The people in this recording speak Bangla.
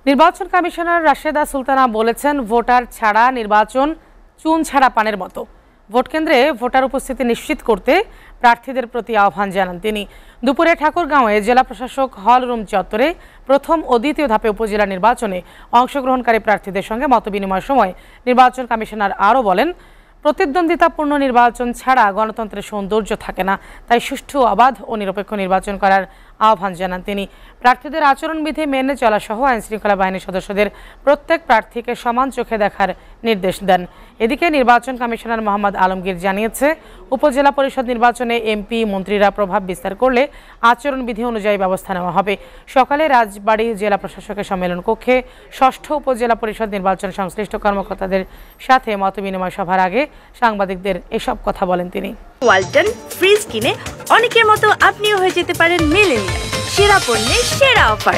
নির্বাচন কমিশনার রাশেদা সুলতানা বলেছেন, ভোটার ছাড়া নির্বাচন চুন ছাড়া পানের মতো। ভোট কেন্দ্রে ভোটার উপস্থিতি নিশ্চিত করতে প্রার্থীদের প্রতি আহ্বান জানান তিনি। দুপুরে ঠাকুরগাঁওয়ে জেলা প্রশাসক হল রুম চত্বরে প্রথম ও দ্বিতীয় ধাপে উপজেলা নির্বাচনে অংশগ্রহণকারী প্রার্থীদের সঙ্গে মতবিনিময়ের সময় নির্বাচন কমিশনার আরও বলেন, প্রতিদ্বন্দ্বিতাপূর্ণ নির্বাচন ছাড়া গণতন্ত্রের সৌন্দর্য থাকে না। তাই সুষ্ঠু, অবাধ ও নিরপেক্ষ নির্বাচন করার আহ্বান জানান তিনি। প্রার্থীদের আচরণবিধি মেনে চলা সহ আইনশৃঙ্খলা বাহিনীর সদস্যদের প্রত্যেক প্রার্থীকে সমান চোখে দেখার নির্দেশ দেন। এদিকে নির্বাচন কমিশনার মোহাম্মদ আলমগীর জানিয়েছে, উপজেলা পরিষদ নির্বাচনে এমপি মন্ত্রীরা প্রভাব বিস্তার করলে আচরণবিধি অনুযায়ী ব্যবস্থা নেওয়া হবে। সকালে রাজবাড়ী জেলা প্রশাসকের সম্মেলন কক্ষে ষষ্ঠ উপজেলা পরিষদ নির্বাচন সংশ্লিষ্ট কর্মকর্তাদের সাথে মতবিনিময় সভার আগে সাংবাদিকদের এসব কথা বলেন তিনি। ওয়ালটন ফ্রিজ কিনে অনেকের মতো আপনিও হয়ে যেতে পারেন মিলেনিয়াল। সেরা পণ্যের সেরা অফার।